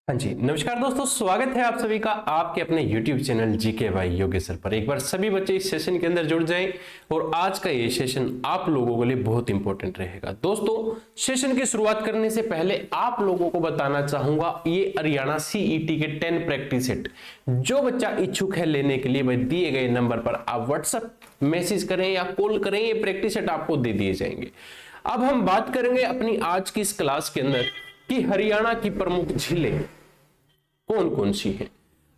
हाँ जी, नमस्कार दोस्तों, स्वागत है आप सभी का आपके अपने YouTube channel GK by Yogeshwar पर। एक बार सभी बच्चे इस सेशन के अंदर जुड़ जाएं और आज का ये सेशन आप लोगों के लिए बहुत इंपॉर्टेंट रहेगा। दोस्तों, सेशन की शुरुआत करने से पहले आप लोगों को बताना चाहूंगा, ये हरियाणा सीईटी के 10 प्रैक्टिस सेट जो बच्चा इच्छुक है लेने के लिए, भाई दिए गए नंबर पर आप व्हाट्सएप मैसेज करें या कॉल करें, ये प्रैक्टिस सेट आपको दे दिए जाएंगे। अब हम बात करेंगे अपनी आज की इस क्लास के अंदर कि हरियाणा की प्रमुख झीलें कौन कौन सी है।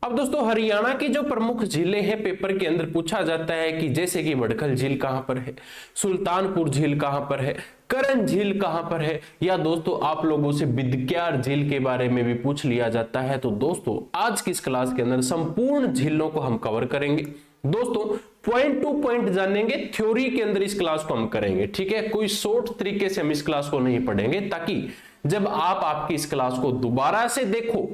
अब दोस्तों, हरियाणा की जो प्रमुख झीलें हैं पेपर के अंदर पूछा जाता है कि जैसे कि बड़खल झील कहां पर है, सुल्तानपुर झील कहां पर है, करन झील कहां पर है, या दोस्तों आप लोगों से बिदक्यार झील के बारे में भी पूछ लिया जाता है। तो दोस्तों आज की इस क्लास के अंदर संपूर्ण झीलों को हम कवर करेंगे। दोस्तों पॉइंट टू पॉइंट जानेंगे, थ्योरी के अंदर इस क्लास को हम करेंगे, ठीक है। कोई शॉर्ट तरीके से हम इस क्लास को नहीं पढ़ेंगे, ताकि जब आप आपकी इस क्लास को दोबारा से देखो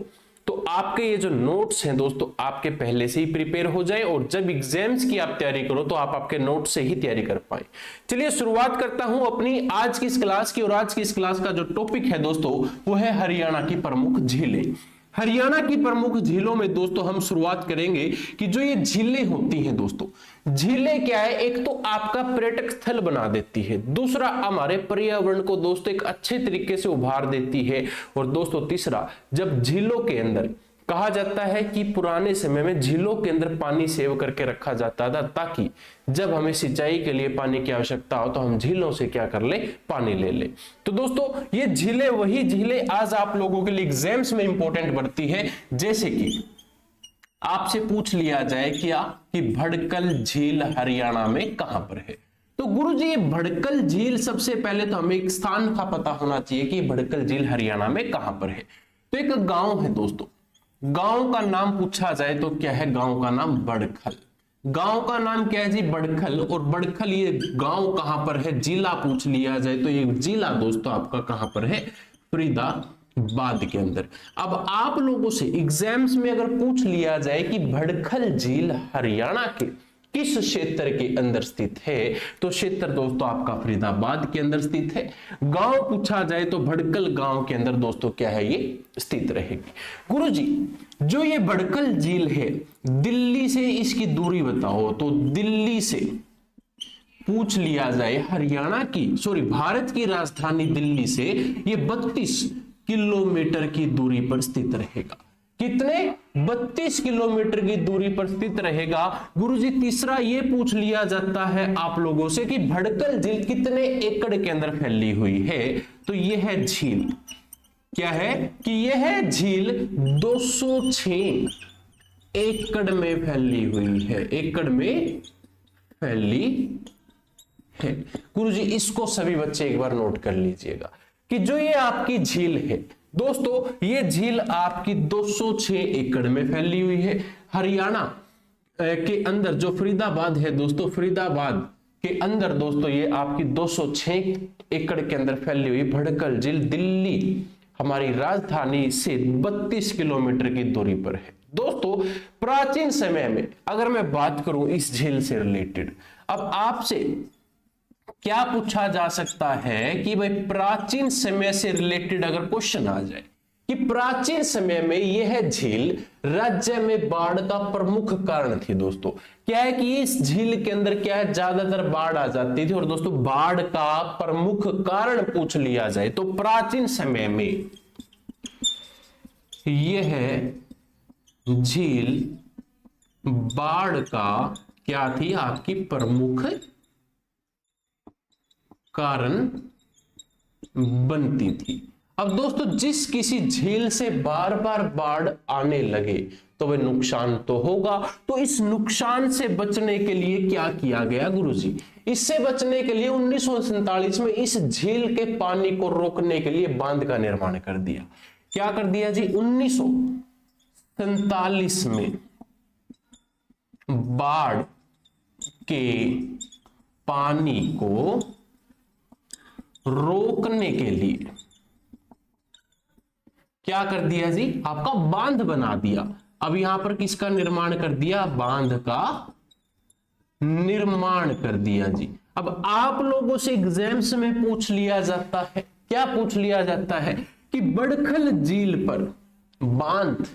तो आपके ये जो नोट्स हैं दोस्तों आपके पहले से ही प्रिपेयर हो जाए, और जब एग्जाम्स की आप तैयारी करो तो आप आपके नोट से ही तैयारी कर पाए। चलिए शुरुआत करता हूं अपनी आज की इस क्लास की, और आज की इस क्लास का जो टॉपिक है दोस्तों वो है हरियाणा की प्रमुख झीलें। हरियाणा की प्रमुख झीलों में दोस्तों हम शुरुआत करेंगे कि जो ये झीलें होती हैं दोस्तों, झीलें क्या है, एक तो आपका पर्यटक स्थल बना देती है, दूसरा हमारे पर्यावरण को दोस्तों एक अच्छे तरीके से उभार देती है, और दोस्तों तीसरा, जब झीलों के अंदर कहा जाता है कि पुराने समय में झीलों के अंदर पानी सेव करके रखा जाता था, ताकि जब हमें सिंचाई के लिए पानी की आवश्यकता हो तो हम झीलों से क्या कर ले, पानी ले ले। तो दोस्तों ये झीलें वही झीलें आज आप लोगों के लिए एग्जाम्स में इंपॉर्टेंट बढ़ती है। जैसे कि आपसे पूछ लिया जाए क्या कि भड़कल झील हरियाणा में कहां पर है, तो गुरुजी ये भड़कल झील, सबसे पहले तो हमें एक स्थान का पता होना चाहिए कि भड़कल झील हरियाणा में कहां पर है। तो एक गांव है दोस्तों, गांव का नाम पूछा जाए तो क्या है, गांव का नाम बड़खल। गांव का नाम क्या है जी, बड़खल। और बड़खल ये गांव कहां पर है, जिला पूछ लिया जाए तो ये जिला दोस्तों आपका कहां पर है, फरीदाबाद के अंदर। अब आप लोगों से एग्जाम्स में अगर पूछ लिया जाए कि भड़खल झील हरियाणा के किस क्षेत्र के अंदर स्थित है, तो क्षेत्र दोस्तों आपका फरीदाबाद के अंदर स्थित है। गांव पूछा जाए तो भड़कल गांव के अंदर दोस्तों क्या है, ये स्थित रहेगी। गुरुजी जो ये भड़कल झील है, दिल्ली से इसकी दूरी बताओ, तो दिल्ली से पूछ लिया जाए हरियाणा की, सॉरी भारत की राजधानी दिल्ली से ये 32 किलोमीटर की दूरी पर स्थित रहेगा। कितने, 32 किलोमीटर की दूरी पर स्थित रहेगा। गुरुजी तीसरा ये पूछ लिया जाता है आप लोगों से कि भड़कल झील कितने एकड़ के अंदर फैली हुई है, तो ये है झील, क्या है कि यह है झील 206 एकड़ में फैली हुई है, एकड़ में फैली है। गुरुजी इसको सभी बच्चे एक बार नोट कर लीजिएगा कि जो ये आपकी झील है दोस्तों, ये झील आपकी 206 एकड़ में फैली हुई है। हरियाणा के अंदर जो फरीदाबाद है दोस्तों, फरीदाबाद के अंदर दोस्तों ये आपकी 206 एकड़ के अंदर फैली हुई भड़कल झील दिल्ली हमारी राजधानी से 32 किलोमीटर की दूरी पर है। दोस्तों प्राचीन समय में अगर मैं बात करूं इस झील से रिलेटेड, अब आपसे क्या पूछा जा सकता है कि भाई प्राचीन समय से रिलेटेड अगर क्वेश्चन आ जाए कि प्राचीन समय में यह झील राज्य में बाढ़ का प्रमुख कारण थी। दोस्तों क्या है कि इस झील के अंदर क्या है, ज्यादातर बाढ़ आ जाती थी, और दोस्तों बाढ़ का प्रमुख कारण पूछ लिया जाए तो प्राचीन समय में यह झील बाढ़ का क्या थी, आपकी प्रमुख कारण बनती थी। अब दोस्तों जिस किसी झील से बार बार बाढ़ आने लगे तो वह नुकसान तो होगा, तो इस नुकसान से बचने के लिए क्या किया गया गुरुजी, इससे बचने के लिए 1947 में इस झील के पानी को रोकने के लिए बांध का निर्माण कर दिया। क्या कर दिया जी, 1947 में बाढ़ के पानी को रोकने के लिए क्या कर दिया जी, आपका बांध बना दिया। अब यहां पर किसका निर्माण कर दिया, बांध का निर्माण कर दिया जी। अब आप लोगों से एग्जाम्स में पूछ लिया जाता है, क्या पूछ लिया जाता है कि बड़खल झील पर बांध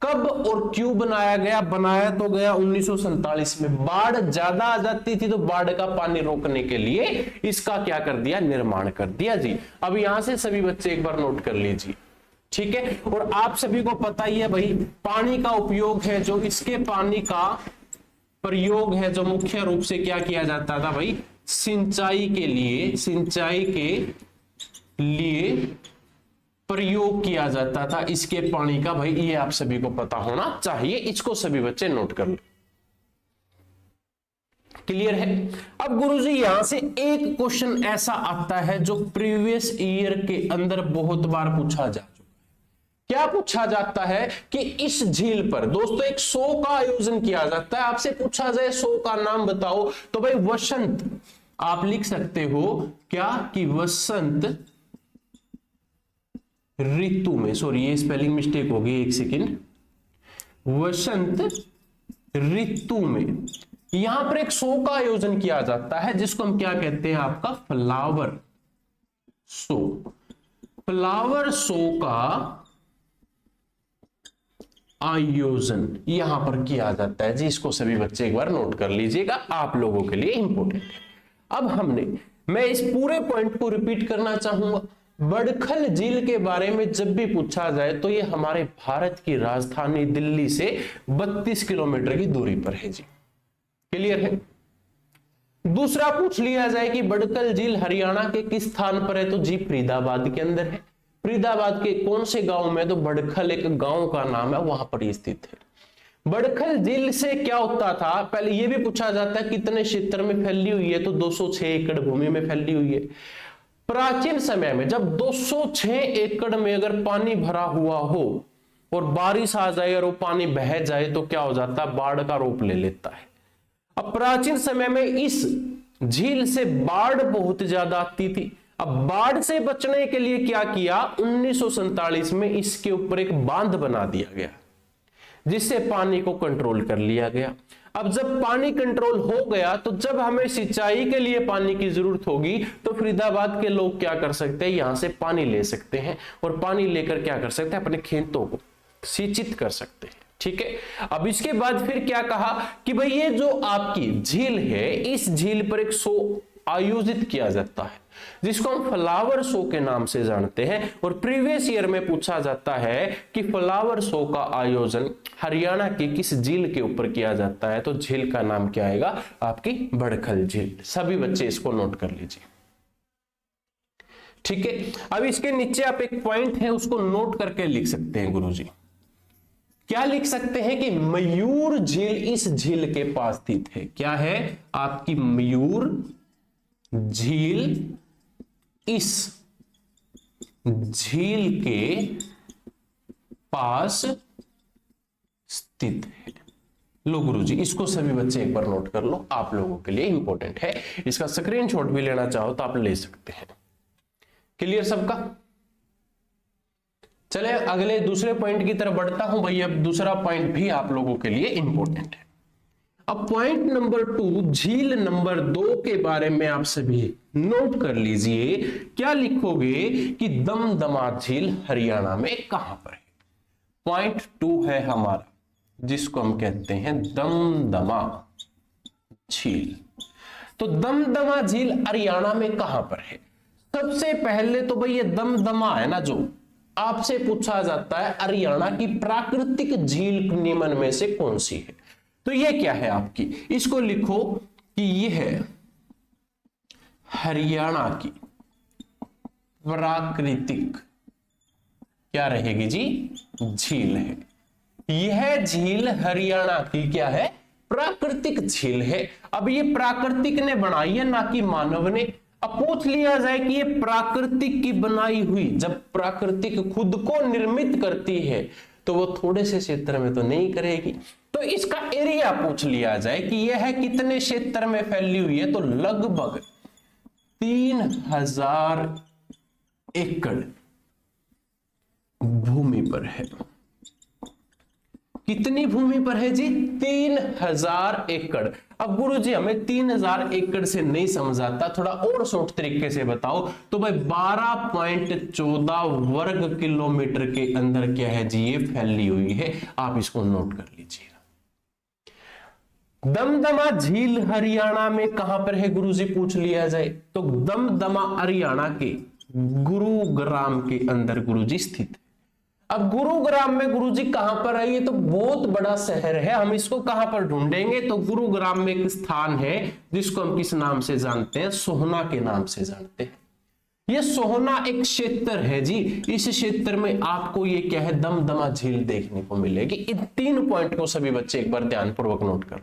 कब और क्यों बनाया गया? बनाया तो गया 1947 में। बाढ़ ज्यादा आ जाती थी तो बाढ़ का पानी रोकने के लिए इसका क्या कर दिया? निर्माण कर दिया जी। अब यहां से सभी बच्चे एक बार नोट कर लीजिए, ठीक है। और आप सभी को पता ही है भाई, पानी का उपयोग है जो, इसके पानी का प्रयोग है जो मुख्य रूप से क्या किया जाता था भाई? सिंचाई के लिए प्रयोग किया जाता था इसके पानी का। भाई ये आप सभी को पता होना चाहिए, इसको सभी बच्चे नोट कर लो। क्लियर है? अब गुरुजी यहां से एक क्वेश्चन ऐसा आता है जो प्रीवियस ईयर के अंदर बहुत बार पूछा जा चुका है। क्या पूछा जाता है कि इस झील पर दोस्तों एक शो का आयोजन किया जाता है। आपसे पूछा जाए शो का नाम बताओ, तो भाई वसंत आप लिख सकते हो क्या कि वसंत ऋतु में, सॉरी ये स्पेलिंग मिस्टेक हो गई, एक सेकेंड, वसंत ऋतु में यहां पर एक शो का आयोजन किया जाता है जिसको हम क्या कहते हैं? आपका फ्लावर शो। फ्लावर शो का आयोजन यहां पर किया जाता है जी। इसको सभी बच्चे एक बार नोट कर लीजिएगा, आप लोगों के लिए इंपॉर्टेंट है। अब मैं इस पूरे पॉइंट को रिपीट करना चाहूंगा। बड़खल झील के बारे में जब भी पूछा जाए तो ये हमारे भारत की राजधानी दिल्ली से 32 किलोमीटर की दूरी पर है जी। क्लियर है? दूसरा पूछ लिया जाए कि बड़खल झील हरियाणा के किस स्थान पर है, तो जी फरीदाबाद के अंदर है। फरीदाबाद के कौन से गांव में? तो बड़खल एक गांव का नाम है, वहां पर स्थित है। बड़खल झील से क्या होता था? पहले यह भी पूछा जाता है कितने क्षेत्र में फैली हुई है, तो 206 एकड़ भूमि में फैली हुई है। प्राचीन समय में जब 206 एकड़ में अगर पानी भरा हुआ हो और बारिश आ जाए और वो पानी बह जाए तो क्या हो जाता है? बाढ़ का रूप ले लेता है। अब प्राचीन समय में इस झील से बाढ़ बहुत ज्यादा आती थी। अब बाढ़ से बचने के लिए क्या किया? 1947 में इसके ऊपर एक बांध बना दिया गया जिससे पानी को कंट्रोल कर लिया गया। अब जब पानी कंट्रोल हो गया तो जब हमें सिंचाई के लिए पानी की जरूरत होगी तो फरीदाबाद के लोग क्या कर सकते हैं? यहां से पानी ले सकते हैं और पानी लेकर क्या कर सकते हैं? अपने खेतों को सिंचित कर सकते हैं। ठीक है। अब इसके बाद फिर क्या कहा कि भाई ये जो आपकी झील है, इस झील पर एक शो आयोजित किया जाता है जिसको हम फ्लावर शो के नाम से जानते हैं। और प्रीवियस ईयर में पूछा जाता है कि फ्लावर शो का आयोजन हरियाणा की किस झील के ऊपर किया जाता है, तो झील का नाम क्या आएगा? आपकी बड़खल झील। सभी बच्चे इसको नोट कर लीजिए। ठीक है। अब इसके नीचे आप एक पॉइंट है उसको नोट करके लिख सकते हैं गुरुजी। क्या लिख सकते हैं कि मयूर झील इस झील के पास स्थित है। क्या है? आपकी मयूर झील इस झील के पास स्थित है। लो गुरुजी, इसको सभी बच्चे एक बार नोट कर लो, आप लोगों के लिए इंपॉर्टेंट है। इसका स्क्रीनशॉट भी लेना चाहो तो आप ले सकते हैं। क्लियर सबका? चले अगले दूसरे पॉइंट की तरफ बढ़ता हूं भाई। अब दूसरा पॉइंट भी आप लोगों के लिए इंपॉर्टेंट है। अब पॉइंट नंबर 2, झील नंबर 2 के बारे में आप सभी नोट कर लीजिए। क्या लिखोगे कि दमदमा झील हरियाणा में कहां पर है? पॉइंट 2 है हमारा जिसको हम कहते हैं दमदमा झील। तो दमदमा झील हरियाणा में कहां पर है? सबसे पहले तो भाई ये दमदमा है ना, जो आपसे पूछा जाता है हरियाणा की प्राकृतिक झील निम्न में से कौन सी है, तो ये क्या है आपकी? इसको लिखो कि ये है हरियाणा की प्राकृतिक, क्या रहेगी जी? झील है। यह झील हरियाणा की क्या है? प्राकृतिक झील है। अब ये प्राकृतिक ने बनाई है, ना कि मानव ने। अब पूछ लिया जाए कि ये प्राकृतिक की बनाई हुई, जब प्राकृतिक खुद को निर्मित करती है तो वो थोड़े से क्षेत्र में तो नहीं करेगी। तो इसका एरिया पूछ लिया जाए कि यह कितने क्षेत्र में फैली हुई है, तो लगभग 3000 एकड़ भूमि पर है। कितनी भूमि पर है जी? 3000 एकड़। अब गुरुजी हमें 3000 एकड़ से नहीं समझ आता, थोड़ा और शॉर्ट तरीके से बताओ। तो भाई 12.14 वर्ग किलोमीटर के अंदर क्या है जी, ये फैली हुई है। आप इसको नोट कर लीजिएगा। दमदमा झील हरियाणा में कहां पर है गुरुजी, पूछ लिया जाए तो दमदमा हरियाणा के गुरुग्राम के अंदर गुरुजी स्थित है। अब गुरुग्राम में गुरुजी कहां पर है, ये तो बहुत बड़ा शहर है, हम इसको कहां पर ढूंढेंगे। तो गुरुग्राम में एक स्थान है जिसको हम किस नाम से जानते हैं, सोहना के नाम से जानते हैं। ये सोहना एक क्षेत्र है जी, इस क्षेत्र में आपको ये क्या है, दमदमा झील देखने को मिलेगी। इन 3 पॉइंट को सभी बच्चे एक बार ध्यानपूर्वक नोट कर लो।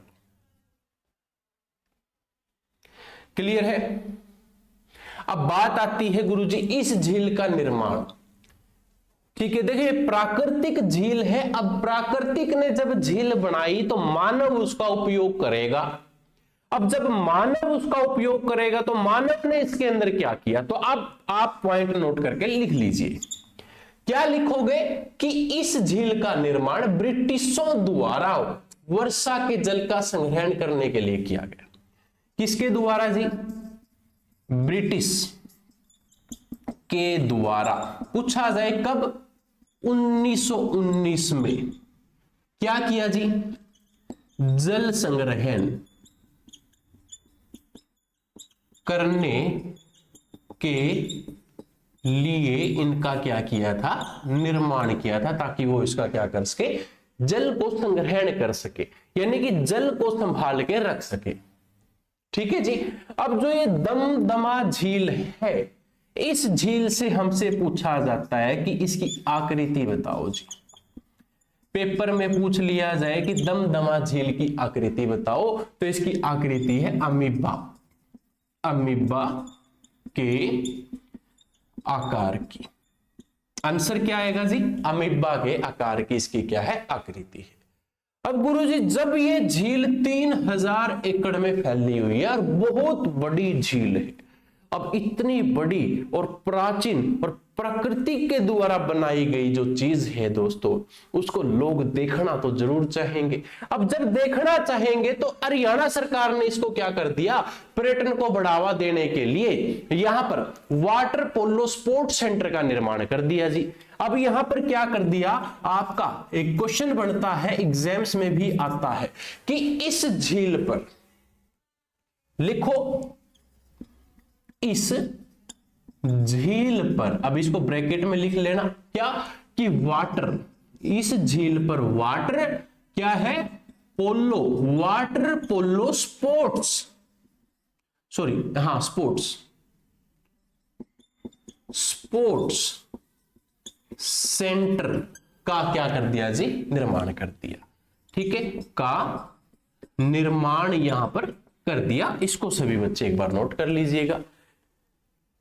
क्लियर है। अब बात आती है गुरुजी इस झील का निर्माण। ठीक है, देखिए प्राकृतिक झील है। अब प्राकृतिक ने जब झील बनाई तो मानव उसका उपयोग करेगा। अब जब मानव उसका उपयोग करेगा तो मानव ने इसके अंदर क्या किया, तो अब आप पॉइंट नोट करके लिख लीजिए। क्या लिखोगे कि इस झील का निर्माण ब्रिटिशों द्वारा वर्षा के जल का संग्रहण करने के लिए किया गया। किसके द्वारा जी, ब्रिटिश के द्वारा। पूछा जाए कब, 1919 में। क्या किया जी, जल संग्रहण करने के लिए इनका क्या किया था, निर्माण किया था, ताकि वो इसका क्या कर सके, जल को संग्रहण कर सके, यानी कि जल को संभाल के रख सके। ठीक है जी। अब जो ये दमदमा झील है, इस झील से हमसे पूछा जाता है कि इसकी आकृति बताओ जी। पेपर में पूछ लिया जाए कि दमदमा झील की आकृति बताओ, तो इसकी आकृति है अमीबा, अमीबा के आकार की। आंसर क्या आएगा जी, अमीबा के आकार की इसकी क्या है, आकृति है। अब गुरुजी जब ये झील 3000 एकड़ में फैली हुई है और बहुत बड़ी झील है, अब इतनी बड़ी और प्राचीन और प्रकृति के द्वारा बनाई गई जो चीज है दोस्तों, उसको लोग देखना तो जरूर चाहेंगे। अब जब देखना चाहेंगे तो हरियाणा सरकार ने इसको क्या कर दिया, पर्यटन को बढ़ावा देने के लिए यहां पर वाटर पोलो स्पोर्ट्स सेंटर का निर्माण कर दिया जी। अब यहां पर क्या कर दिया, आपका एक क्वेश्चन बनता है, एग्जाम्स में भी आता है कि इस झील पर लिखो, इस झील पर, अब इसको ब्रैकेट में लिख लेना, क्या कि वाटर, इस झील पर वाटर क्या है, पोलो, वाटर पोलो स्पोर्ट्स, सॉरी हां स्पोर्ट्स, स्पोर्ट्स सेंटर का क्या कर दिया जी, निर्माण कर दिया। ठीक है, का निर्माण यहां पर कर दिया। इसको सभी बच्चे एक बार नोट कर लीजिएगा।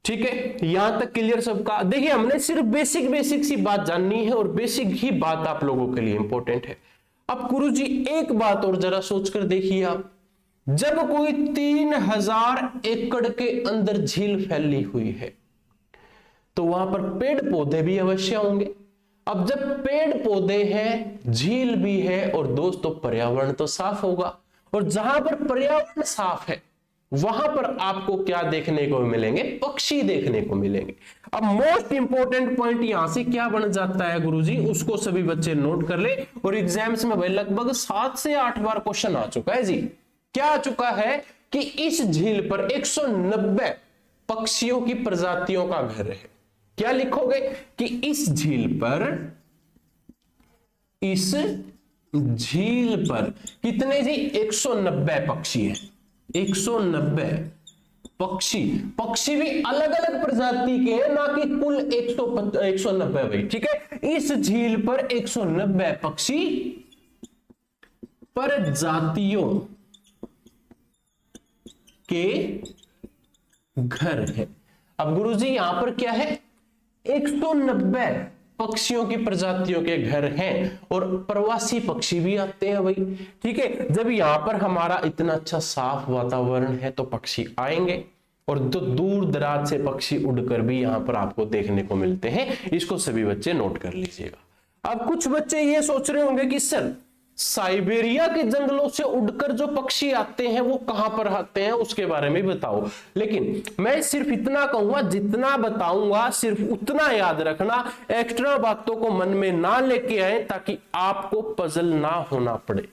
ठीक है, यहां तक क्लियर सबका। देखिए हमने सिर्फ बेसिक सी बात जाननी है और बेसिक ही बात आप लोगों के लिए इंपॉर्टेंट है। अब गुरुजी एक बात और जरा सोचकर देखिए आप, जब कोई 3000 एकड़ के अंदर झील फैली हुई है तो वहां पर पेड़ पौधे भी अवश्य होंगे। अब जब पेड़ पौधे हैं, झील भी है और दोस्तों पर्यावरण तो साफ होगा, और जहां पर पर्यावरण साफ है वहां पर आपको क्या देखने को मिलेंगे, पक्षी देखने को मिलेंगे। अब मोस्ट इंपॉर्टेंट पॉइंट यहां से क्या बन जाता है गुरुजी, उसको सभी बच्चे नोट कर ले। और एग्जाम्स में भाई लगभग 7 से 8 बार क्वेश्चन आ चुका है जी। क्या आ चुका है कि इस झील पर 190 पक्षियों की प्रजातियों का घर है। क्या लिखोगे कि इस झील पर, इस झील पर कितने जी, 190 पक्षी हैं। 190 पक्षी, पक्षी भी अलग अलग प्रजाति के हैं, ना कि कुल 190 भाई। ठीक है, इस झील पर 190 पक्षी प्रजातियों के घर है। अब गुरुजी यहां पर क्या है, 190 पक्षियों की प्रजातियों के घर हैं और प्रवासी पक्षी भी आते हैं भाई। ठीक है, जब यहां पर हमारा इतना अच्छा साफ वातावरण है तो पक्षी आएंगे, और जो दूर दराज से पक्षी उड़कर भी यहां पर आपको देखने को मिलते हैं। इसको सभी बच्चे नोट कर लीजिएगा। अब कुछ बच्चे ये सोच रहे होंगे कि सर साइबेरिया के जंगलों से उड़कर जो पक्षी आते हैं वो कहां पर आते हैं उसके बारे में बताओ। लेकिन मैं सिर्फ इतना कहूंगा, जितना बताऊंगा सिर्फ उतना याद रखना, एक्स्ट्रा बातों को मन में ना लेके आए ताकि आपको पजल ना होना पड़े।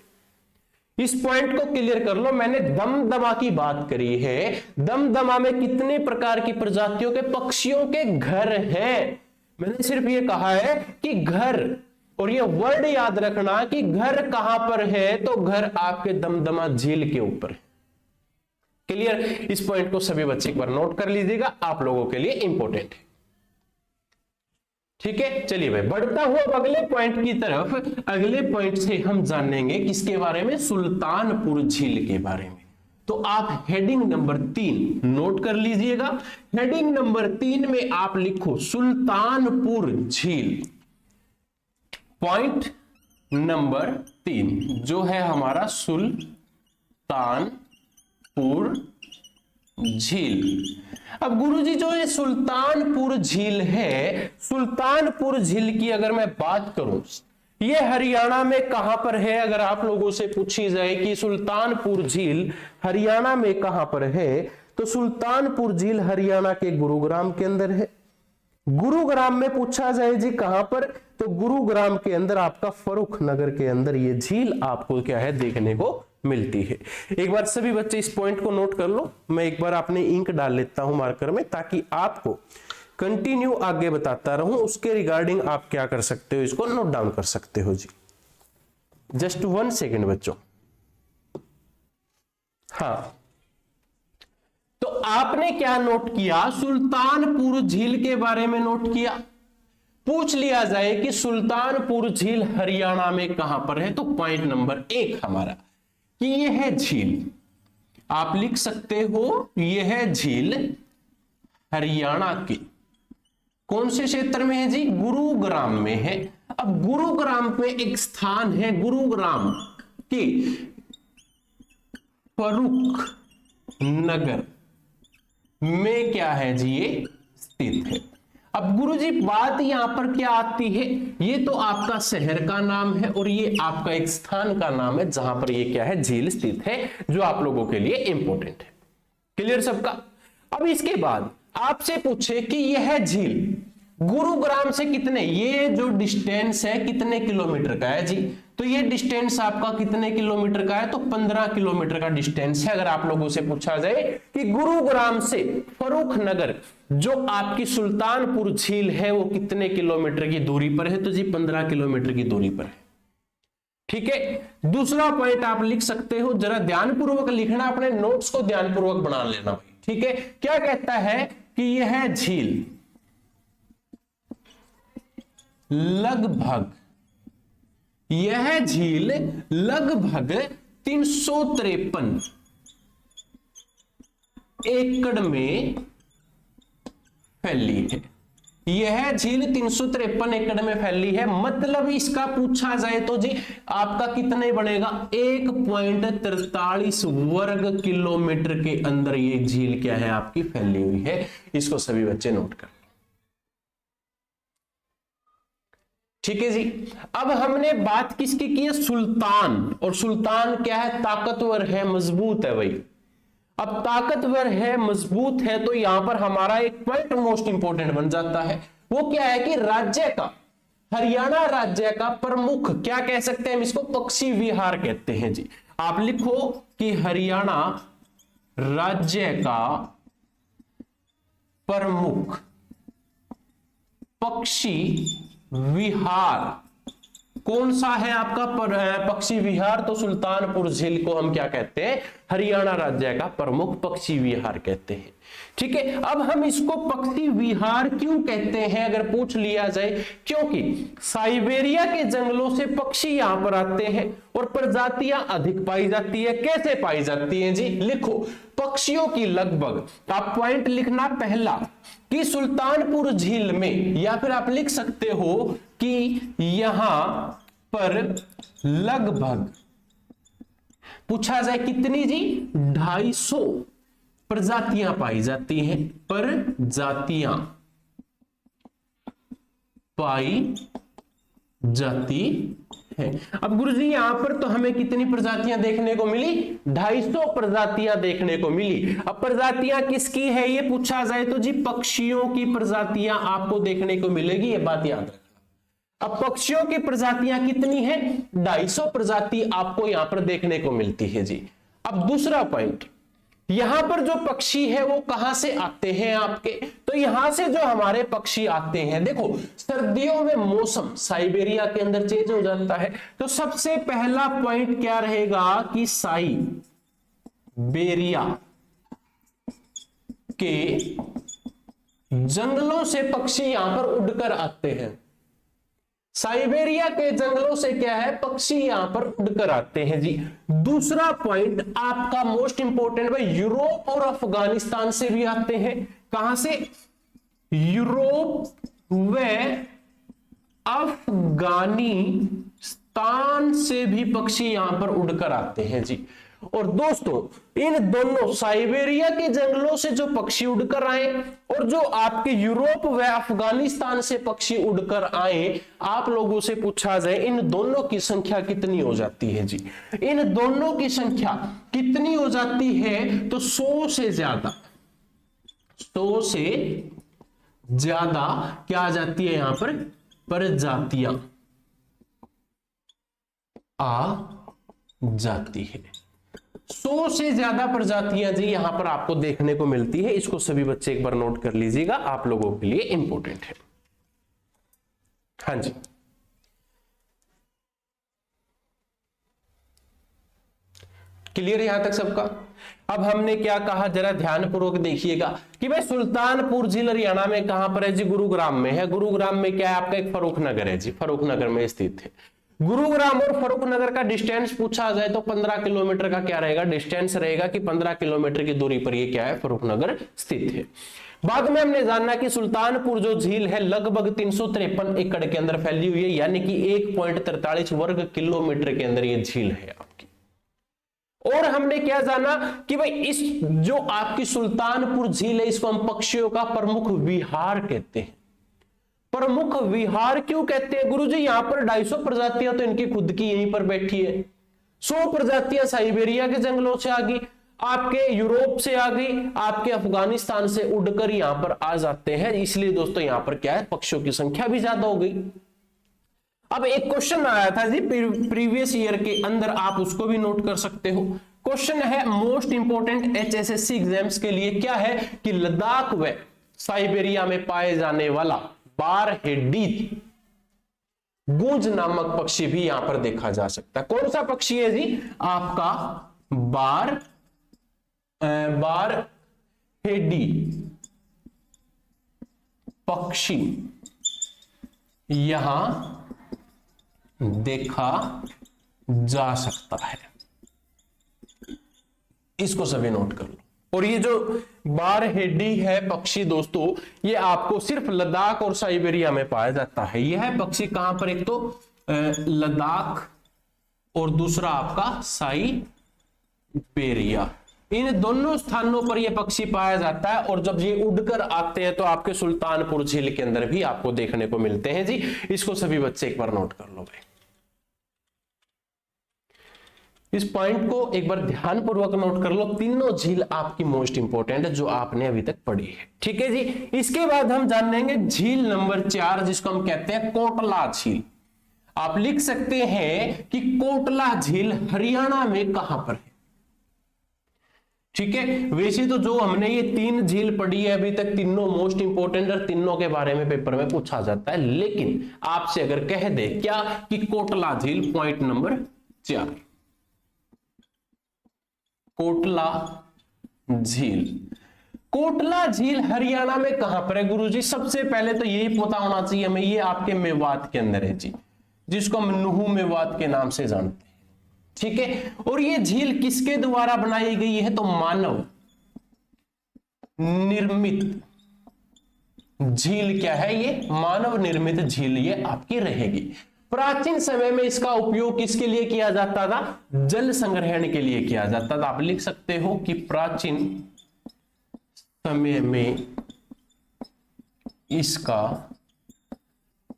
इस पॉइंट को क्लियर कर लो। मैंने दमदमा की बात करी है, दमदमा में कितने प्रकार की प्रजातियों के पक्षियों के घर हैं। मैंने सिर्फ ये कहा है कि घर, और ये वर्ड याद रखना कि घर कहां पर है, तो घर आपके दमदमा झील के ऊपर है। क्लियर? इस पॉइंट को सभी बच्चे एक बार नोट कर लीजिएगा, आप लोगों के लिए इंपॉर्टेंट है। ठीक है, चलिए भाई बढ़ता हुआ अगले पॉइंट की तरफ। अगले पॉइंट से हम जानेंगे किसके बारे में? सुल्तानपुर झील के बारे में। तो आप हेडिंग नंबर 3 नोट कर लीजिएगा। हेडिंग नंबर 3 में आप लिखो सुल्तानपुर झील। पॉइंट नंबर 3 जो है हमारा सुल्तानपुर झील। अब गुरुजी जो ये सुल्तानपुर झील है, सुल्तानपुर झील की अगर मैं बात करूं, ये हरियाणा में कहां पर है? अगर आप लोगों से पूछी जाए कि सुल्तानपुर झील हरियाणा में कहां पर है, तो सुल्तानपुर झील हरियाणा के गुरुग्राम के अंदर है। गुरुग्राम में पूछा जाए जी कहां पर, तो गुरुग्राम के अंदर आपका फर्रुख नगर के अंदर ये झील आपको क्या है देखने को मिलती है। एक बार सभी बच्चे इस पॉइंट को नोट कर लो। मैं एक बार अपने इंक डाल लेता हूं मार्कर में, ताकि आपको कंटिन्यू आगे बताता रहूं। उसके रिगार्डिंग आप क्या कर सकते हो, इसको नोट डाउन कर सकते हो जी। जस्ट 1 सेकेंड बच्चों। हाँ, तो आपने क्या नोट किया? सुल्तानपुर झील के बारे में नोट किया। पूछ लिया जाए कि सुल्तानपुर झील हरियाणा में कहां पर है, तो पॉइंट नंबर 1 हमारा कि यह है झील। आप लिख सकते हो यह झील हरियाणा के कौन से क्षेत्र में है जी? गुरुग्राम में है। अब गुरुग्राम पे एक स्थान है, गुरुग्राम के फर्रुख नगर में क्या है जी ये स्थित है। अब गुरुजी बात यहां पर क्या आती है? ये तो आपका शहर का नाम है और ये आपका एक स्थान का नाम है जहां पर ये क्या है झील स्थित है, जो आप लोगों के लिए इंपॉर्टेंट है। क्लियर सबका? अब इसके बाद आपसे पूछे कि यह झील गुरुग्राम से कितने, ये जो डिस्टेंस है कितने किलोमीटर का है जी? तो ये डिस्टेंस आपका कितने किलोमीटर का है? तो 15 किलोमीटर का डिस्टेंस है। अगर आप लोगों से पूछा जाए कि गुरुग्राम से फर्रुख नगर जो आपकी सुल्तानपुर झील है वो कितने किलोमीटर की दूरी पर है, तो जी 15 किलोमीटर की दूरी पर है। ठीक है, दूसरा पॉइंट आप लिख सकते हो, जरा ध्यानपूर्वक लिखना, अपने नोट्स को ध्यानपूर्वक बना लेना भाई। ठीक है, क्या कहता है कि यह झील लगभग 353 एकड़ में फैली है। यह झील 353 एकड़ में फैली है। मतलब इसका पूछा जाए तो जी आपका कितने बनेगा? 1.43 वर्ग किलोमीटर के अंदर ये झील क्या है आपकी फैली हुई है। इसको सभी बच्चे नोट कर। ठीक है जी। अब हमने बात किसकी की है? सुल्तान। और सुल्तान क्या है? ताकतवर है, मजबूत है भाई। अब ताकतवर है, मजबूत है, तो यहां पर हमारा एक पॉइंट मोस्ट इंपोर्टेंट बन जाता है। वो क्या है कि राज्य का, हरियाणा राज्य का प्रमुख, क्या कह सकते हैं हम इसको? पक्षी विहार कहते हैं जी। आप लिखो कि हरियाणा राज्य का प्रमुख पक्षी विहार कौन सा है आपका पक्षी विहार? तो सुल्तानपुर झील को हम क्या कहते हैं? हरियाणा राज्य का प्रमुख पक्षी विहार कहते हैं। ठीक है, अब हम इसको पक्षी विहार क्यों कहते हैं अगर पूछ लिया जाए? क्योंकि साइबेरिया के जंगलों से पक्षी यहां पर आते हैं और प्रजातियां अधिक पाई जाती है। कैसे पाई जाती हैं जी? लिखो, पक्षियों की लगभग, आप पॉइंट लिखना पहला कि सुल्तानपुर झील में, या फिर आप लिख सकते हो कि यहां पर लगभग पूछा जाए कितनी जी? 250 प्रजातियां पाई जाती हैं। प्रजातियां पाई जाति है। अब गुरुजी यहां पर तो हमें कितनी प्रजातियां देखने को मिली? 250 प्रजातियां देखने को मिली। अब प्रजातियां किसकी है ये पूछा जाए तो जी पक्षियों की प्रजातियां आपको देखने को मिलेगी, ये बात याद रखना। अब पक्षियों की प्रजातियां कितनी है? 250 प्रजाति आपको यहां पर देखने को मिलती है जी। अब दूसरा पॉइंट, यहां पर जो पक्षी है वो कहां से आते हैं आपके? तो यहां से जो हमारे पक्षी आते हैं, देखो सर्दियों में मौसम साइबेरिया के अंदर चेंज हो जाता है, तो सबसे पहला पॉइंट क्या रहेगा कि साइबेरिया के जंगलों से पक्षी यहां पर उड़कर आते हैं। साइबेरिया के जंगलों से क्या है? पक्षी यहां पर उड़कर आते हैं जी। दूसरा पॉइंट आपका मोस्ट इंपोर्टेंट, भाई यूरोप और अफगानिस्तान से भी आते हैं। कहां से? यूरोप व अफगानिस्तान से भी पक्षी यहां पर उड़कर आते हैं जी। और दोस्तों इन दोनों साइबेरिया के जंगलों से जो पक्षी उड़कर आए और जो आपके यूरोप व अफगानिस्तान से पक्षी उड़कर आए, आप लोगों से पूछा जाए इन दोनों की संख्या कितनी हो जाती है जी? इन दोनों की संख्या कितनी हो जाती है? तो 100 से ज्यादा, 100 से ज्यादा क्या आ जाती है यहां पर? प्रजातियां आ जाती है। 100 से ज्यादा प्रजातियां जी यहां पर आपको देखने को मिलती है। इसको सभी बच्चे एक बार नोट कर लीजिएगा, आप लोगों के लिए इंपॉर्टेंट है। हाँ जी, क्लियर है यहां तक सबका? अब हमने क्या कहा जरा ध्यानपूर्वक देखिएगा कि भाई सुल्तानपुर झील हरियाणा में कहां पर है जी? गुरुग्राम में है। गुरुग्राम में क्या है आपका? एक फर्रुख नगर है जी, फर्रुख नगर में स्थित है। गुरुग्राम और फर्रुख नगर का डिस्टेंस पूछा जाए तो 15 किलोमीटर का क्या रहेगा? डिस्टेंस रहेगा कि 15 किलोमीटर की दूरी पर ये क्या है? फर्रुख नगर स्थित है। बाद में हमने जाना कि सुल्तानपुर जो झील है लगभग 353 एकड़ के अंदर फैली हुई है, यानी कि 1.43 वर्ग किलोमीटर के अंदर ये झील है आपकी। और हमने क्या जाना कि भाई इस जो आपकी सुल्तानपुर झील है इसको हम पक्षियों का प्रमुख विहार कहते हैं। प्रमुख विहार क्यों कहते हैं गुरुजी? यहां पर 250 प्रजातियां तो इनकी खुद की यहीं पर बैठी है। 100 प्रजातियां साइबेरिया के जंगलों से आ गई, आपके यूरोप से आ गई, आपके अफगानिस्तान से उड़कर यहां पर आ जाते हैं। इसलिए दोस्तों यहां पर क्या है? पक्षियों की संख्या भी ज्यादा हो गई। अब एक क्वेश्चन आया था जी प्रीवियस ईयर के अंदर, आप उसको भी नोट कर सकते हो। क्वेश्चन है मोस्ट इंपोर्टेंट HSSC एग्जाम्स के लिए, क्या है कि लद्दाख व साइबेरिया में पाए जाने वाला बारहेडी गूंज नामक पक्षी भी यहां पर देखा जा सकता है। कौन सा पक्षी है जी? आपका बारहेडी पक्षी यहां देखा जा सकता है। इसको सभी नोट कर लो। और ये जो बारहेडी है पक्षी दोस्तों, ये आपको सिर्फ लद्दाख और साइबेरिया में पाया जाता है। यह पक्षी कहां पर? एक तो लद्दाख और दूसरा आपका साइबेरिया, इन दोनों स्थानों पर यह पक्षी पाया जाता है। और जब ये उड़कर आते हैं तो आपके सुल्तानपुर झील के अंदर भी आपको देखने को मिलते हैं जी। इसको सभी बच्चे एक बार नोट कर लो भाई। इस पॉइंट को एक बार ध्यानपूर्वक नोट कर लो। तीनों झील आपकी मोस्ट इंपोर्टेंट है जो आपने अभी तक पढ़ी है, ठीक है जी। इसके बाद हम जान लेंगे झील नंबर 4 जिसको हम कहते हैं कोटला झील। आप लिख सकते हैं कि कोटला झील हरियाणा में कहां पर है, ठीक है। वैसे तो जो हमने ये 3 झील पढ़ी है अभी तक, तीनों मोस्ट इंपोर्टेंट और तीनों के बारे में पेपर में पूछा जाता है। लेकिन आपसे अगर कह दे क्या कि कोटला झील पॉइंट नंबर 4, कोटला झील। कोटला झील हरियाणा में कहां पर है गुरुजी? सबसे पहले तो यही पता होना चाहिए हमें, ये आपके मेवात के अंदर है जी, जिसको हम नुहू मेवात के नाम से जानते हैं, ठीक है। और ये झील किसके द्वारा बनाई गई है? तो मानव निर्मित झील क्या है? ये मानव निर्मित झील ये आपकी रहेगी। प्राचीन समय में इसका उपयोग किसके लिए किया जाता था? जल संग्रहण के लिए किया जाता था। आप लिख सकते हो कि प्राचीन समय में इसका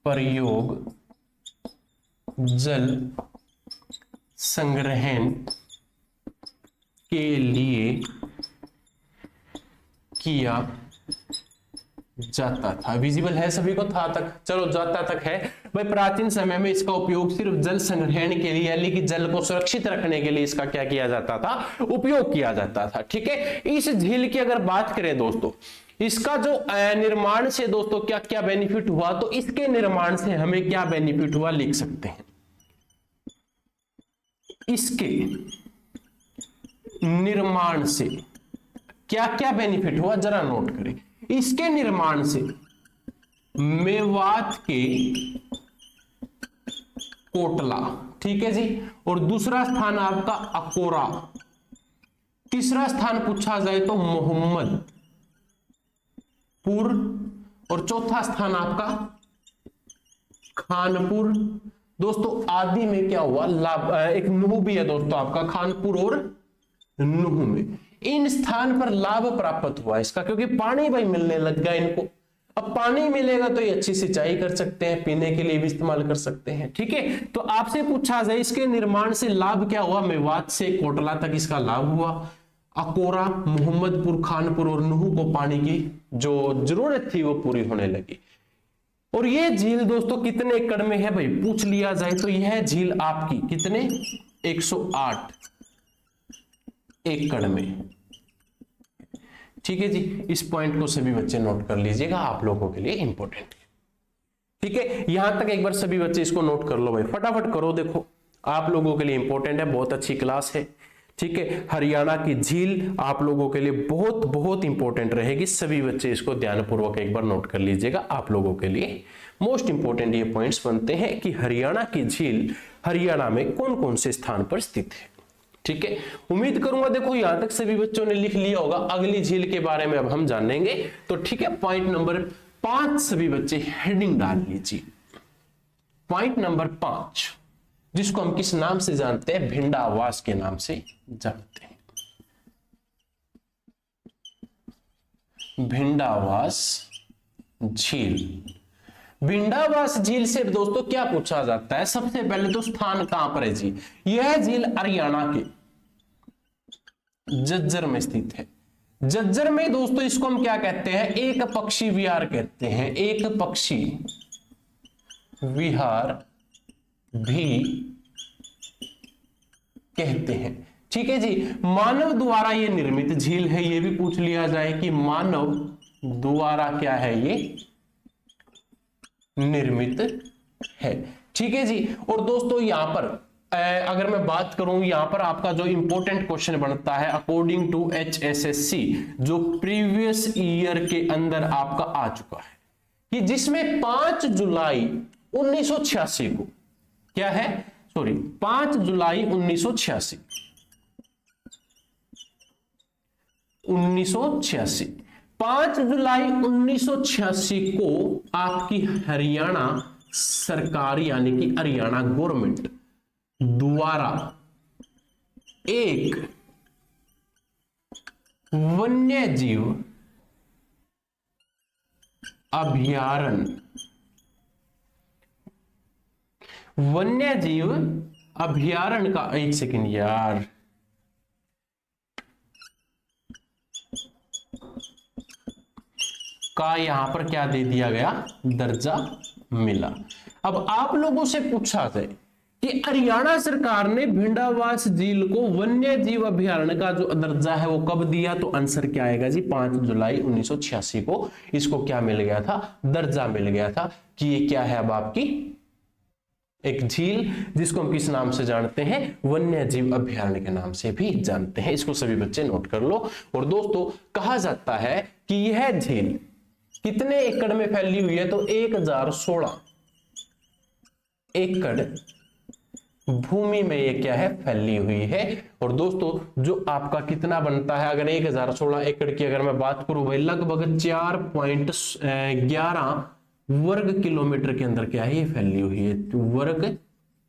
प्रयोग जल संग्रहण के लिए किया जाता था। विजिबल है सभी को, था तक, चलो जाता तक है भाई। प्राचीन समय में इसका उपयोग सिर्फ जल संग्रहण के लिए, यानी कि जल को सुरक्षित रखने के लिए इसका क्या किया जाता था, उपयोग किया जाता था। ठीक है, इस झील की अगर बात करें दोस्तों, इसका जो निर्माण से दोस्तों क्या क्या बेनिफिट हुआ, तो इसके निर्माण से हमें क्या बेनिफिट हुआ लिख सकते हैं। इसके निर्माण से क्या क्या बेनिफिट हुआ जरा नोट करें। इसके निर्माण से मेवात के कोटला, ठीक है जी, और दूसरा स्थान आपका अकोरा, तीसरा स्थान पूछा जाए तो मोहम्मदपुर, और चौथा स्थान आपका खानपुर। दोस्तों आदि में क्या हुआ, लाभ, एक नुह भी है दोस्तों आपका, खानपुर और नुह में इन स्थान पर लाभ प्राप्त हुआ इसका, क्योंकि पानी भाई मिलने लग गया इनको। अब पानी मिलेगा तो ये अच्छी सिंचाई कर सकते हैं, पीने के लिए भी इस्तेमाल कर सकते हैं। ठीक है, तो आपसे पूछा जाए इसके निर्माण से लाभ क्या हुआ, मेवात से कोटला तक इसका लाभ हुआ। अकोरा, मोहम्मदपुर, खानपुर और नुह को पानी की जो जरूरत थी वो पूरी होने लगी। और ये झील दोस्तों कितने एकड़ में है भाई, पूछ लिया जाए तो यह झील आपकी कितने, 108 एकड़ में। ठीक है जी, इस पॉइंट को सभी बच्चे नोट कर लीजिएगा, आप लोगों के लिए इंपॉर्टेंट है। ठीक है, यहां तक एक बार सभी बच्चे इसको नोट कर लो भाई, फटाफट करो, देखो आप लोगों के लिए इंपॉर्टेंट है, बहुत अच्छी क्लास है। ठीक है, हरियाणा की झील आप लोगों के लिए बहुत बहुत इंपॉर्टेंट रहेगी, सभी बच्चे इसको ध्यानपूर्वक एक बार नोट कर लीजिएगा, आप लोगों के लिए मोस्ट इंपॉर्टेंट ये पॉइंट्स बनते हैं कि हरियाणा की झील हरियाणा में कौन कौन से स्थान पर स्थित है। ठीक है, उम्मीद करूंगा देखो यहां तक सभी बच्चों ने लिख लिया होगा। अगली झील के बारे में अब हम जानेंगे, तो ठीक है, पॉइंट नंबर 5 सभी बच्चे हेडिंग डाल लीजिए। पॉइंट नंबर 5, जिसको हम किस नाम से जानते हैं, भिंडावास के नाम से जानते हैं। भिंडावास झील, भिंडावास झील से दोस्तों क्या पूछा जाता है, सबसे पहले तो स्थान कहां पर है जी, यह झील हरियाणा के झज्जर में स्थित है। झज्जर में दोस्तों इसको हम क्या कहते हैं, एक पक्षी विहार कहते हैं, एक पक्षी विहार भी कहते हैं। ठीक है जी, मानव द्वारा ये निर्मित झील है, ये भी पूछ लिया जाए कि मानव द्वारा क्या है ये निर्मित है। ठीक है जी, और दोस्तों यहां पर अगर मैं बात करूं, यहां पर आपका जो इंपॉर्टेंट क्वेश्चन बनता है अकॉर्डिंग टू HSSC, जो प्रीवियस ईयर के अंदर आपका आ चुका है, कि जिसमें 5 जुलाई 1986 को क्या है, सॉरी 5 जुलाई 1986 5 जुलाई 1986 को आपकी हरियाणा सरकार यानी कि हरियाणा गवर्नमेंट द्वारा एक वन्यजीव अभयारण्य का, एक सेकंड यार, का यहां पर क्या दे दिया गया, दर्जा मिला। अब आप लोगों से पूछा जाए कि हरियाणा सरकार ने भिंडावास झील को वन्य जीव अभयारण्य का जो दर्जा है वो कब दिया, तो आंसर क्या आएगा जी, 5 जुलाई 1986 को इसको क्या मिल गया था, दर्जा मिल गया था, कि ये क्या है अब आपकी एक झील, जिसको हम किस नाम से जानते हैं, वन्य जीव अभयारण्य के नाम से भी जानते हैं। इसको सभी बच्चे नोट कर लो। और दोस्तों कहा जाता है कि यह झील कितने एकड़ में फैली हुई है, तो 1016 एकड़ भूमि में ये क्या है, फैली हुई है। और दोस्तों जो आपका कितना बनता है, अगर 1016 एकड़ की अगर मैं बात करूं भाई, लगभग 4.11 वर्ग किलोमीटर के अंदर क्या है, ये फैली हुई है, वर्ग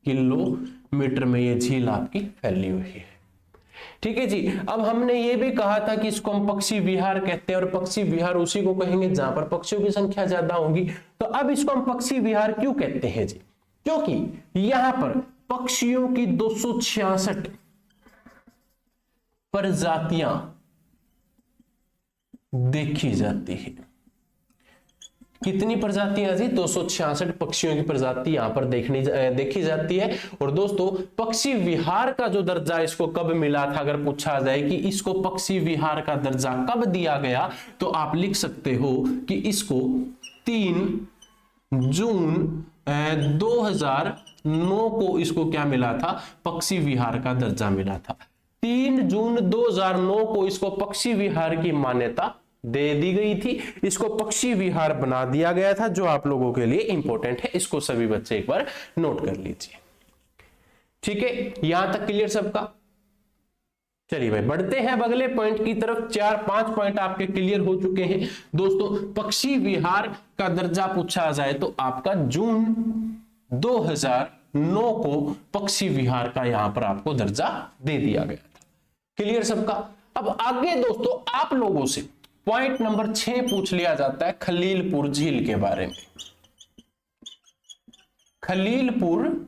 किलोमीटर में ये झील आपकी फैली हुई है। ठीक है जी, अब हमने ये भी कहा था कि इसको हम पक्षी विहार कहते हैं, और पक्षी विहार उसी को कहेंगे जहां पर पक्षियों की संख्या ज्यादा होगी। तो अब इसको हम पक्षी विहार क्यों कहते हैं जी, क्योंकि यहां पर पक्षियों की 266 प्रजातियां देखी जाती है। कितनी प्रजातियां जी? 266 पक्षियों की प्रजाति यहां पर देखी जाती है। और दोस्तों पक्षी विहार का जो दर्जा इसको कब मिला था, अगर पूछा जाए कि इसको पक्षी विहार का दर्जा कब दिया गया, तो आप लिख सकते हो कि इसको 3 जून 2009 को इसको क्या मिला था? पक्षी विहार का दर्जा मिला था। 3 जून 2009 को इसको पक्षी विहार की मान्यता दे दी गई थी। इसको पक्षी विहार बना दिया गया था, जो आप लोगों के लिए इंपॉर्टेंट है। इसको सभी बच्चे एक बार नोट कर लीजिए। ठीक है, यहां तक क्लियर सबका? चलिए भाई बढ़ते हैं अब अगले पॉइंट की तरफ। 4-5 पॉइंट आपके क्लियर हो चुके हैं दोस्तों। पक्षी विहार का दर्जा पूछा जाए तो आपका जून 2009 को पक्षी विहार का यहां पर आपको दर्जा दे दिया गया था। क्लियर सबका? अब आगे दोस्तों आप लोगों से पॉइंट नंबर 6 पूछ लिया जाता है खलीलपुर झील के बारे में। खलीलपुर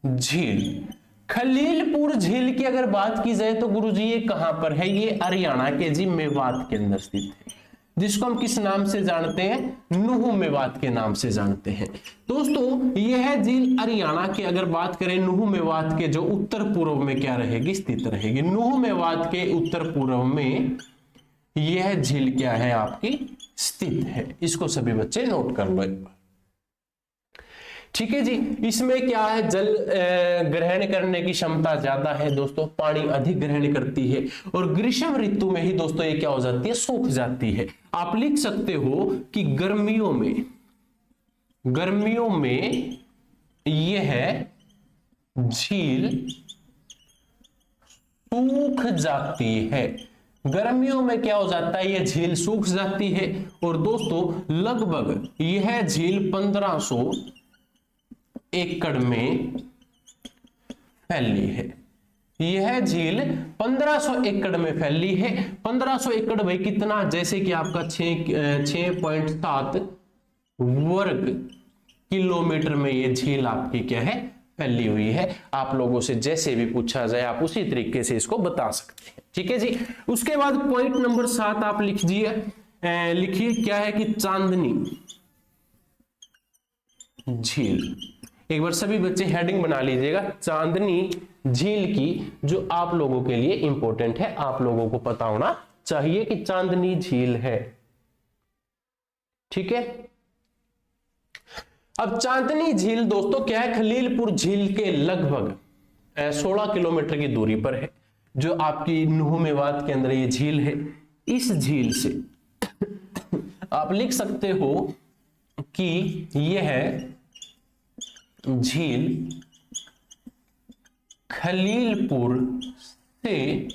झील, खलीलपुर झील की अगर बात की जाए तो गुरुजी ये कहां पर है? ये हरियाणा के जी मेवात के अंदर स्थित है, जिसको हम किस नाम से जानते हैं? नुहू मेवात के नाम से जानते हैं। दोस्तों यह झील हरियाणा के अगर बात करें नुहू मेवात के जो उत्तर पूर्व में क्या रहेगी? स्थित रहेगी। नुहू मेवात के उत्तर पूर्व में यह झील क्या है? आपकी स्थित है। इसको सभी बच्चे नोट कर लो एक बार। ठीक है जी। इसमें क्या है? जल ग्रहण करने की क्षमता ज्यादा है दोस्तों, पानी अधिक ग्रहण करती है। और ग्रीष्म ऋतु में ही दोस्तों ये क्या हो जाती है? सूख जाती है। आप लिख सकते हो कि गर्मियों में यह झील सूख जाती है। गर्मियों में क्या हो जाता है? यह झील सूख जाती है। और दोस्तों लगभग यह झील 1500 एकड़ में फैली है। यह झील 1500 एकड़ में फैली है। 1500 एकड़ भाई कितना? जैसे कि आपका 6.7 वर्ग किलोमीटर में यह झील आपकी क्या है? फैली हुई है। आप लोगों से जैसे भी पूछा जाए आप उसी तरीके से इसको बता सकते हैं। ठीक है जी। उसके बाद पॉइंट नंबर 7 आप लिखिए क्या है कि चांदनी झील। एक बार सभी बच्चे हेडिंग बना लीजिएगा, चांदनी झील की, जो आप लोगों के लिए इंपॉर्टेंट है। आप लोगों को पता होना चाहिए कि चांदनी झील है। ठीक है। अब चांदनी झील दोस्तों क्या है? खलीलपुर झील के लगभग 16 किलोमीटर की दूरी पर है, जो आपकी नुहू मेवात के अंदर ये झील है। इस झील से आप लिख सकते हो कि यह झील खलीलपुर से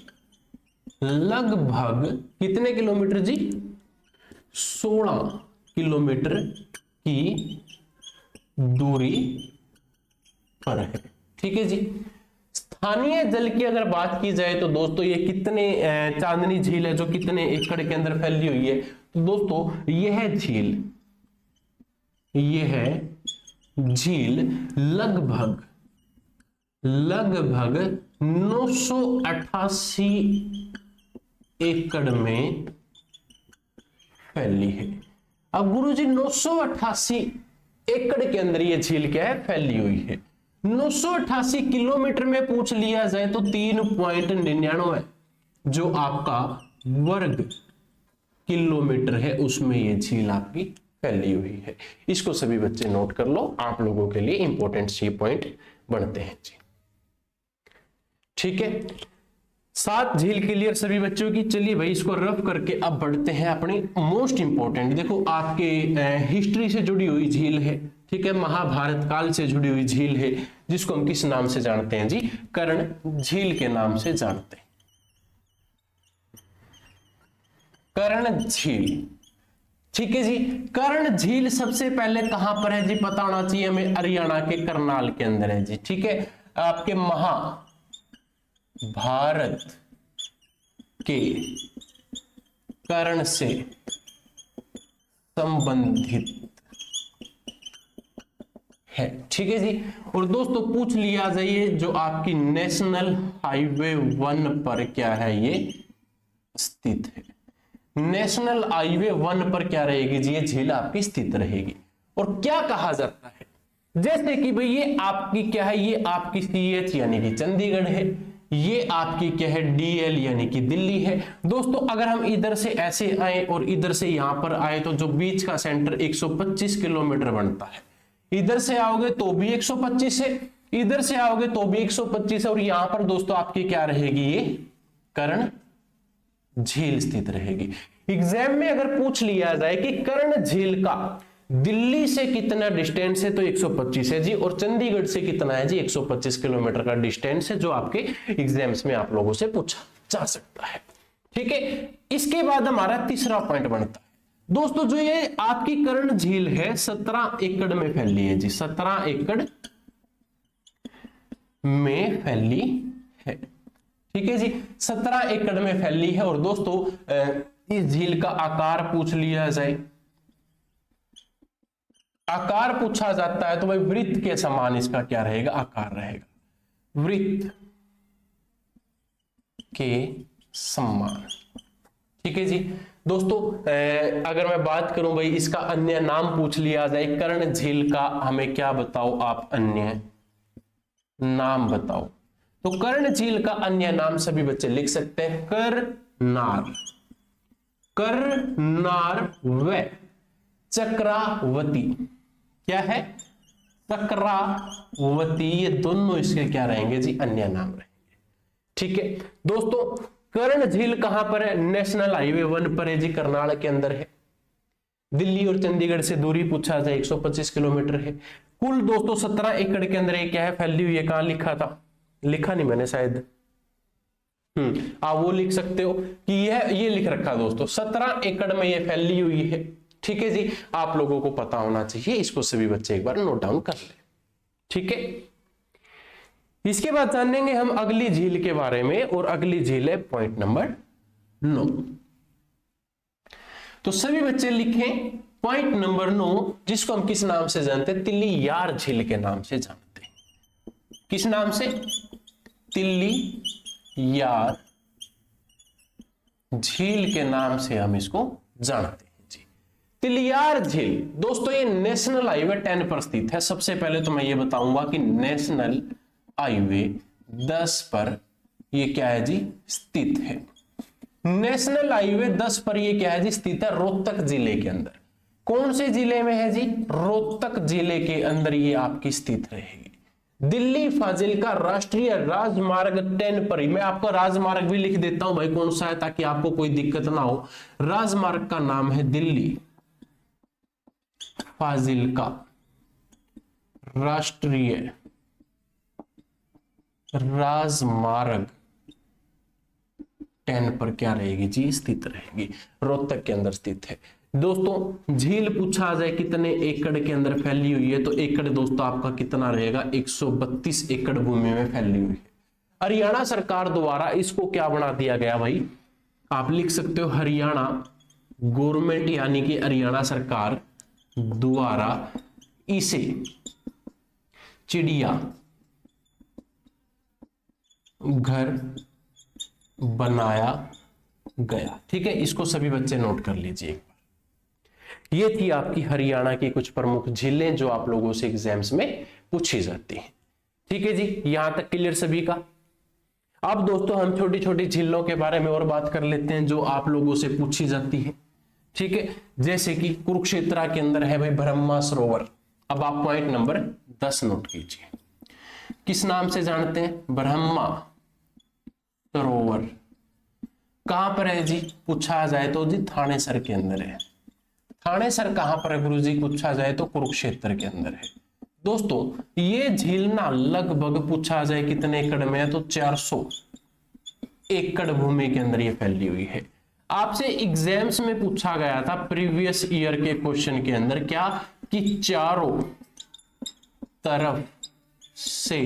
लगभग कितने किलोमीटर जी? 16 किलोमीटर की दूरी पर है। ठीक है जी। स्थानीय जल की अगर बात की जाए तो दोस्तों ये कितने चांदनी झील है जो कितने एकड़ के अंदर फैली हुई है? तो दोस्तों यह झील लगभग 988 एकड़ में फैली है। अब गुरुजी 988 एकड़ के अंदर ये झील क्या है? फैली हुई है। 988 किलोमीटर में पूछ लिया जाए तो 3.99 जो आपका वर्ग किलोमीटर है उसमें ये झील आपकी फैली हुई है। इसको सभी बच्चे नोट कर लो, आप लोगों के लिए इंपॉर्टेंट सी पॉइंट बनते हैं जी। ठीक है। 7 झील क्लियर सभी बच्चों की। चलिए भाई इसको रफ करके अब बढ़ते हैं अपनी मोस्ट इंपॉर्टेंट, देखो आपके हिस्ट्री से जुड़ी हुई झील है। ठीक है। महाभारत काल से जुड़ी हुई झील है, जिसको हम किस नाम से जानते हैं जी? कर्ण झील के नाम से जानते हैं। कर्ण झील। ठीक है जी। कर्ण झील सबसे पहले कहां पर है जी? पता होना चाहिए हमें। हरियाणा के करनाल के अंदर है जी। ठीक है। आपके महाभारत के कर्ण से संबंधित है। है। ठीक है जी। और दोस्तों पूछ लिया जाइए जो आपकी नेशनल हाईवे 1 पर क्या है ये स्थित है। नेशनल हाईवे 1 पर क्या रहेगी जी, ये झील आपकी स्थित रहेगी। और क्या कहा जाता है, जैसे कि भाई ये आपकी क्या है, ये आपकी CH यानी कि चंडीगढ़ है, ये आपकी क्या है DL यानी कि दिल्ली है। दोस्तों अगर हम इधर से ऐसे आए और इधर से यहां पर आए तो जो बीच का सेंटर 125 किलोमीटर बनता है। इधर से आओगे तो भी 125 है, इधर से आओगे तो भी 125 है, और यहां पर दोस्तों आपकी क्या रहेगी, ये कर्ण झील स्थित रहेगी। एग्जाम में अगर पूछ लिया जाए कि कर्ण झील का दिल्ली से कितना डिस्टेंस है तो 125 है जी, और चंडीगढ़ से कितना है जी, 125 किलोमीटर का डिस्टेंस है, जो आपके एग्जाम्स में आप लोगों से पूछा जा सकता है। ठीक है। इसके बाद हमारा तीसरा पॉइंट बनता है दोस्तों, जो ये आपकी कर्ण झील है 17 एकड़ में फैली है जी, 17 एकड़ में फैली है। ठीक है जी, 17 एकड़ में फैली है। और दोस्तों इस झील का आकार पूछ लिया जाए, आकार पूछा जाता है तो भाई वृत्त के समान इसका क्या रहेगा, आकार रहेगा, वृत्त के समान। ठीक है जी। दोस्तों अगर मैं बात करूं भाई इसका अन्य नाम पूछ लिया जाए कर्ण झील का, हमें क्या बताओ आप, अन्य नाम बताओ। तो कर्ण झील का अन्य नाम सभी बच्चे लिख सकते हैं, करनार, करनार व चक्रावती। क्या है, चक्रावती, ये दोनों इसके क्या रहेंगे जी, अन्य नाम रहेंगे। ठीक है दोस्तों, कर्ण झील कहां पर है, नेशनल हाईवे 1 पर है जी, करनाल के अंदर है। दिल्ली और चंडीगढ़ से दूरी पूछा जाए 125 किलोमीटर है। कुल दोस्तों 17 एकड़ के अंदर ये क्या है, फैली हुई है। कहां लिखा था, लिखा नहीं मैंने शायद, आप वो लिख सकते हो कि ये लिख रखा दोस्तों, 17 एकड़ में ये फैली हुई है। ठीक है जी, आप लोगों को पता होना चाहिए, इसको सभी बच्चे एक बार नोट डाउन कर ले। ठीक है। इसके बाद जानेंगे हम अगली झील के बारे में, और अगली झील है पॉइंट नंबर 9। तो सभी बच्चे लिखें पॉइंट नंबर 9, जिसको हम किस नाम से जानते हैं, तिल्लियार झील के नाम से जानते हैं। किस नाम से, तिल्लियार झील के नाम से हम इसको जानते हैं जी। तिल्लियार झील दोस्तों ये नेशनल हाईवे 10 पर स्थित है। सबसे पहले तो मैं ये बताऊंगा कि नेशनल हाईवे 10 पर ये क्या है जी, स्थित है। नेशनल हाईवे 10 पर ये क्या है जी, स्थित है रोहतक जिले के अंदर। कौन से जिले में है जी, रोहतक जिले के अंदर ये आपकी स्थित रहेगी। दिल्ली फाजिल्का राष्ट्रीय राजमार्ग 10 पर ही, मैं आपको राजमार्ग भी लिख देता हूं भाई कौन सा है, ताकि आपको कोई दिक्कत ना हो। राजमार्ग का नाम है दिल्ली फाजिल्का राष्ट्रीय राजमार्ग 10 पर क्या रहेगी जी, स्थित रहेगी, रोहतक के अंदर स्थित है। दोस्तों झील पूछा जाए कितने एकड़ के अंदर फैली हुई है, तो एकड़ दोस्तों आपका कितना रहेगा, 132 एकड़ भूमि में फैली हुई है। हरियाणा सरकार द्वारा इसको क्या बना दिया गया भाई, आप लिख सकते हो हरियाणा गवर्नमेंट यानी कि हरियाणा सरकार द्वारा इसे चिड़िया घर बनाया गया। ठीक है, इसको सभी बच्चे नोट कर लीजिए। ये थी आपकी हरियाणा की कुछ प्रमुख झीलें जो आप लोगों से एग्जाम्स में पूछी जाती हैं। ठीक है जी, यहां तक क्लियर सभी का। अब दोस्तों हम छोटी छोटी झीलों के बारे में और बात कर लेते हैं जो आप लोगों से पूछी जाती है। ठीक है, जैसे कि कुरुक्षेत्र के अंदर है भाई ब्रह्मा सरोवर। अब आप पॉइंट नंबर 10 नोट कीजिए, किस नाम से जानते हैं, ब्रह्मा सरोवर। कहां पर है जी, पूछा जाए तो जी थानेसर के अंदर है। थानेसर कहां पर है गुरु जी, पूछा जाए तो कुरुक्षेत्र के अंदर है। दोस्तों ये झील ना लगभग पूछा जाए कितने एकड़ में है, तो 400 एकड़ भूमि के अंदर ये फैली हुई है। आपसे एग्जाम्स में पूछा गया था प्रीवियस ईयर के क्वेश्चन के अंदर क्या, कि चारों तरफ से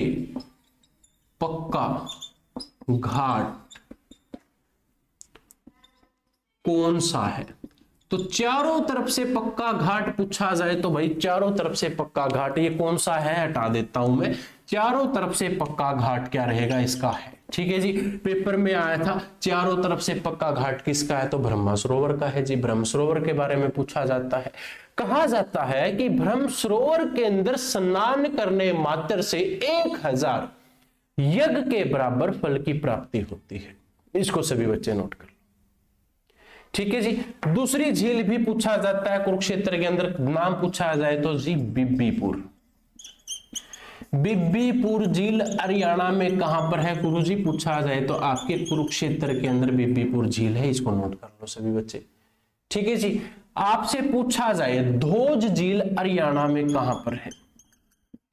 पक्का घाट कौन सा है, तो चारों तरफ से पक्का घाट पूछा जाए तो भाई चारों तरफ से पक्का घाट ये कौन सा है, हटा देता हूं मैं। चारों तरफ से पक्का घाट क्या रहेगा, इसका है। ठीक है जी, पेपर में आया था चारों तरफ से पक्का घाट किसका है, तो ब्रह्मा सरोवर का है जी। ब्रह्म सरोवर के बारे में पूछा जाता है। कहा जाता है कि ब्रह्म सरोवर के अंदर स्नान करने मात्र से 1000 यज्ञ के बराबर फल की प्राप्ति होती है। इसको सभी बच्चे नोट कर लो। ठीक है जी। दूसरी झील भी पूछा जाता है कुरुक्षेत्र के अंदर, नाम पूछा जाए तो जी बिब्बीपुर। बिब्बीपुर झील हरियाणा में कहां पर है गुरुजी, पूछा जाए तो आपके कुरुक्षेत्र के अंदर बिब्बीपुर झील है। इसको नोट कर लो सभी बच्चे। ठीक है जी। आपसे पूछा जाए धोज झील हरियाणा में कहां पर है,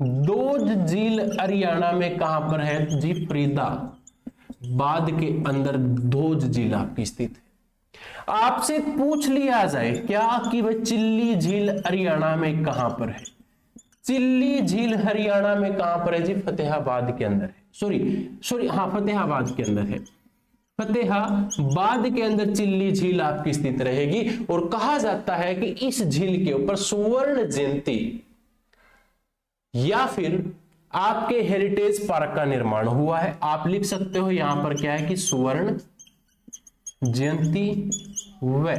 धोज झील हरियाणा में कहां पर है जी, फरीदाबाद के अंदर धोज झील आपकी स्थित है। आपसे पूछ लिया जाए क्या कि वह चिल्ली झील हरियाणा में कहां पर है, चिल्ली झील हरियाणा में कहां पर है जी, फतेहाबाद के अंदर है। सॉरी हाँ, फतेहाबाद के अंदर है। फतेहाबाद के अंदर चिल्ली झील आपकी स्थित रहेगी। और कहा जाता है कि इस झील के ऊपर सुवर्ण जयंती या फिर आपके हेरिटेज पार्क का निर्माण हुआ है। आप लिख सकते हो यहां पर क्या है कि सुवर्ण जयंती व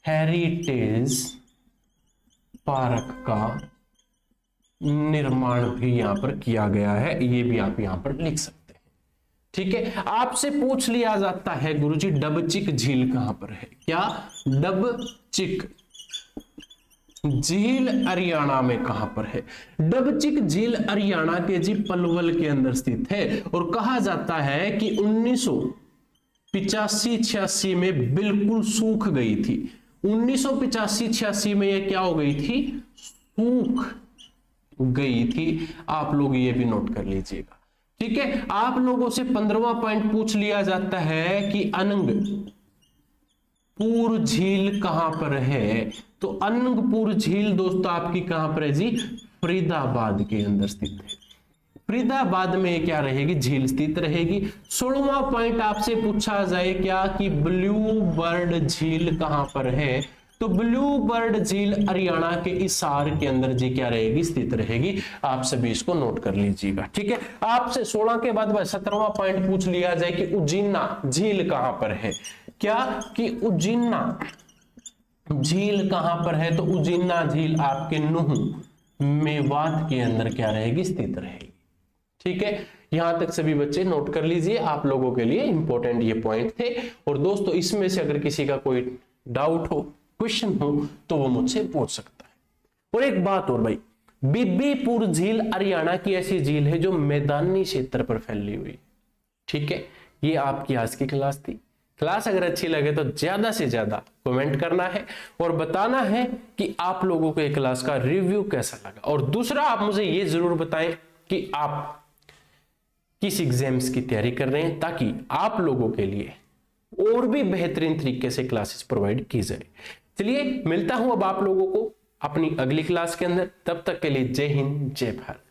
हेरिटेज पार्क का निर्माण भी यहां पर किया गया है, ये भी आप यहां पर लिख सकते हैं। ठीक है। आपसे पूछ लिया जाता है गुरुजी डबचिक झील कहां पर है, क्या डबचिक झील हरियाणा में कहां पर है, डबचिक झील हरियाणा के जी पलवल के अंदर स्थित है। और कहा जाता है कि 1985-86 में बिल्कुल सूख गई थी। 1985-86 में ये क्या हो गई थी, सूख गई थी। आप लोग ये भी नोट कर लीजिएगा। ठीक है। आप लोगों से 15वां पॉइंट पूछ लिया जाता है कि अनंगपुर झील कहां पर है, तो अनंगपुर झील दोस्तों आपकी कहां पर है जी, फरीदाबाद के अंदर स्थित है। फरीदाबाद में क्या रहेगी, झील स्थित रहेगी। 16वां पॉइंट आपसे पूछा जाए क्या कि ब्लू बर्ड झील कहां पर है, तो ब्लू बर्ड झील हरियाणा के हिसार के अंदर जी क्या रहेगी, स्थित रहेगी। आप सभी इसको नोट कर लीजिएगा। ठीक है। आपसे 16 के बाद 17वां पॉइंट पूछ लिया जाए कि उज्जीना झील कहां पर है, क्या कि उज्जीना झील कहां पर है, तो उज्जीना झील आपके नुह मेवात के अंदर क्या रहेगी, स्थित रहेगी। ठीक है। यहां तक सभी बच्चे नोट कर लीजिए, आप लोगों के लिए इंपॉर्टेंट ये पॉइंट थे। और दोस्तों इसमें से अगर किसी का कोई डाउट हो, क्वेश्चन हो, तो वो मुझसे पूछ सकता है। और एक बात और भाई, बिब्बीपुर झील हरियाणा की ऐसी झील है जो मैदानी क्षेत्र पर फैली हुई। ठीक है। ये आपकी आज की क्लास थी। क्लास अगर अच्छी लगे तो ज्यादा से ज्यादा कमेंट करना है और बताना है कि आप लोगों को ये क्लास का रिव्यू कैसा लगा। और दूसरा आप मुझे ये जरूर बताएं कि आप किस एग्जाम्स की तैयारी कर रहे हैं, ताकि आप लोगों के लिए और भी बेहतरीन तरीके से क्लासेस प्रोवाइड की जाए। चलिए मिलता हूं अब आप लोगों को अपनी अगली क्लास के अंदर। तब तक के लिए जय हिंद, जय भारत।